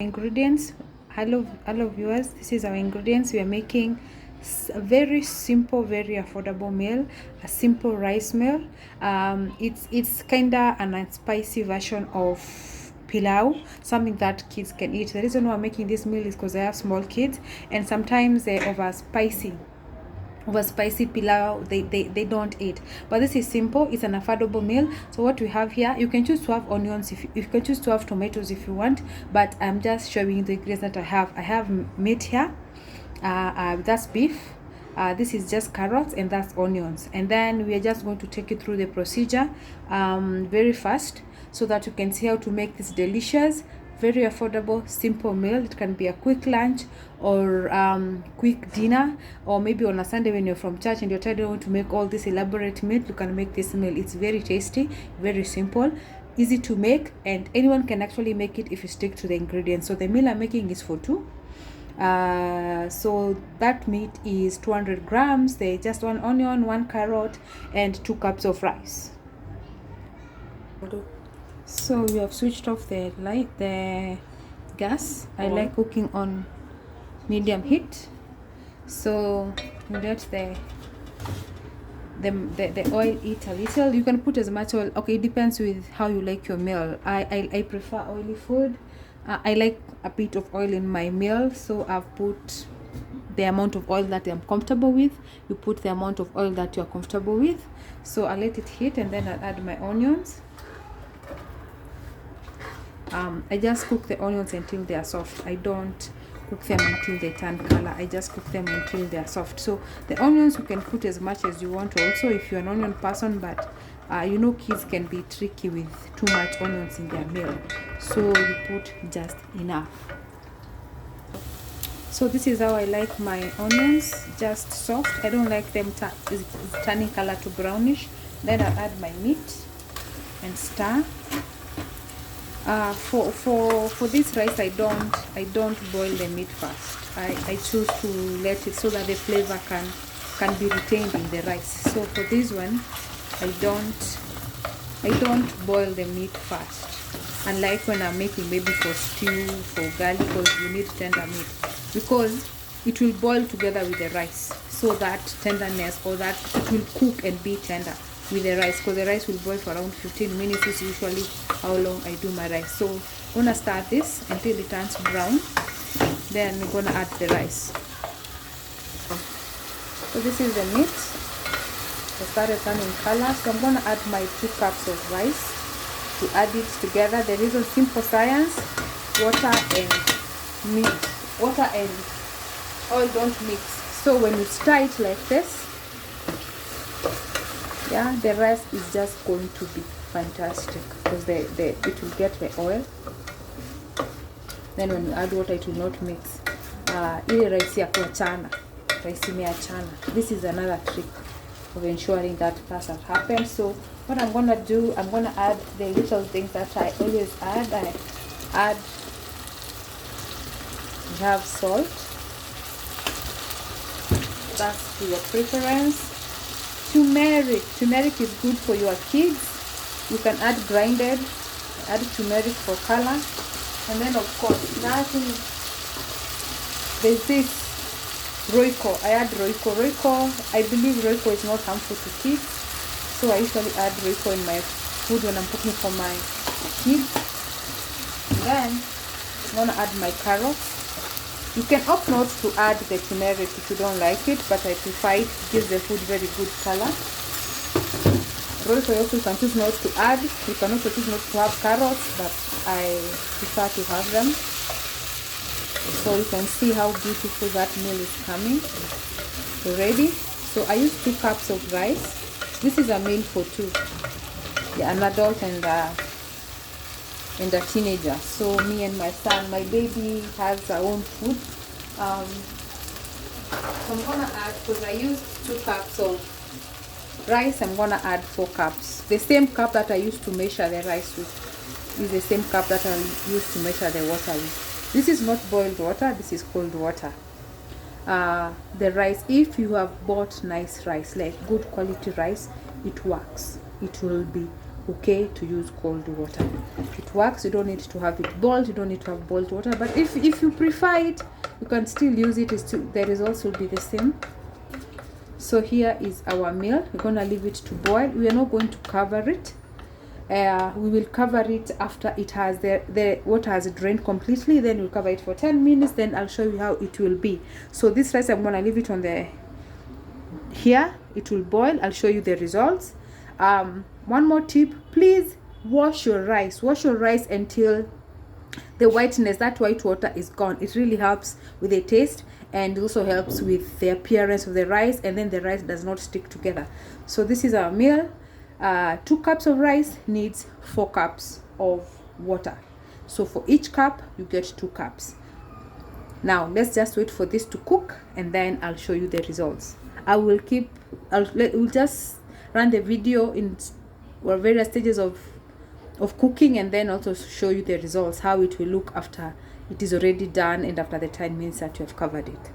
Ingredients. Hello viewers, this is our ingredients. We are making a very simple, very affordable meal, a simple rice meal. It's kinda an unspicy version of pilau, something that kids can eat. The reason why I'm making this meal is because I have small kids, and sometimes they over spicy pilau they don't eat. But this is simple, it's an affordable meal. So what we have here, you can choose to have onions, if you can choose to have tomatoes if you want, but I'm just showing you the ingredients that I have meat here, that's beef, this is just carrots, and that's onions. And then we are just going to take you through the procedure very fast, so that you can see how to make this delicious, very affordable, simple meal. It can be a quick lunch or quick dinner, or maybe on a Sunday when you're from church and you're tired of to make all this elaborate meal, you can make this meal. It's very tasty, very simple, easy to make, and anyone can actually make it if you stick to the ingredients. So the meal I'm making is for two. So that meat is 200 grams. There's just one onion, one carrot, and 2 cups of rice. So we have switched off the gas. I like cooking on medium heat. So you let the oil heat a little. You can put as much oil. Okay, it depends with how you like your meal. I prefer oily food. I like a bit of oil in my meal, so I've put the amount of oil that I'm comfortable with. You put the amount of oil that you're comfortable with. So I'll let it heat, and then I'll add my onions. I just cook the onions until they are soft. I don't cook them until they turn color. I just cook them until they are soft. So the onions you can put as much as you want also if you're an onion person, but you know kids can be tricky with too much onions in their meal, so you put just enough. So this is how I like my onions, just soft. I don't like them turning color to brownish. Then I'll add my meat and stir. For this rice, I don't boil the meat first. I choose to let it so that the flavor can be retained in the rice. So for this one, I don't boil the meat first, unlike when I'm making maybe for stew, for garlic, because you need tender meat, because it will boil together with the rice, so that tenderness, or that it will cook and be tender with the rice, because the rice will boil for around 15 minutes is usually how long I do my rice. So I'm gonna start this until it turns brown, then we're gonna add the rice. So this is the meat. I started turning color, so I'm gonna add my 2 cups of rice to add it together. There is a simple science: water and oil don't mix. So when you stir it like this, yeah, the rice is just going to be fantastic, because it will get the oil. Then when you add water, it will not mix. Ile rice ya kuachana, rice imeachana. This is another trick of ensuring that doesn't happen. So what I'm gonna do, I'm gonna add the little things that I always add. We have salt. That's to your preference. Turmeric is good for your kids. You can add grinded, add turmeric for color. And then of course, there's this royco. I add royco. I believe royco is not harmful to kids, so I usually add royco in my food when I'm cooking for my kids. And then I'm gonna add my carrots. You can opt not to add the turmeric if you don't like it, but I prefer it. It gives the food very good color. Royco also you can choose not to add. You can also choose not to have carrots, but I prefer to have them. So you can see how beautiful that meal is coming already. So I use 2 cups of rice. This is a meal for 2. Yeah, an adult and a teenager. So me and my son, my baby has her own food. So I'm gonna add, because I used 2 cups of rice, I'm gonna add 4 cups. The same cup that I used to measure the rice with is the same cup that I used to measure the water with. This is not boiled water, this is cold water. The rice, if you have bought nice rice, like good quality rice, it works. It will be okay to use cold water. It works. You don't need to have it boiled, you don't need to have boiled water, but if you prefer it, you can still use it. The results will be the same. So here is our meal. We're gonna leave it to boil. We are not going to cover it. We will cover it after it has the water has drained completely. Then we'll cover it for 10 minutes. Then I'll show you how it will be. So this rice, I'm gonna leave it on the here. It will boil. I'll show you the results. One more tip, please wash your rice. Wash your rice until the whiteness, that white water, is gone. It really helps with the taste, and also helps with the appearance of the rice, and then the rice does not stick together. So this is our meal. 2 cups of rice needs 4 cups of water. So for each cup you get 2 cups. Now let's just wait for this to cook, and then I'll show you the results. We'll just run the video in various stages of cooking, and then also show you the results, how it will look after it is already done and after the 10 minutes that you have covered it.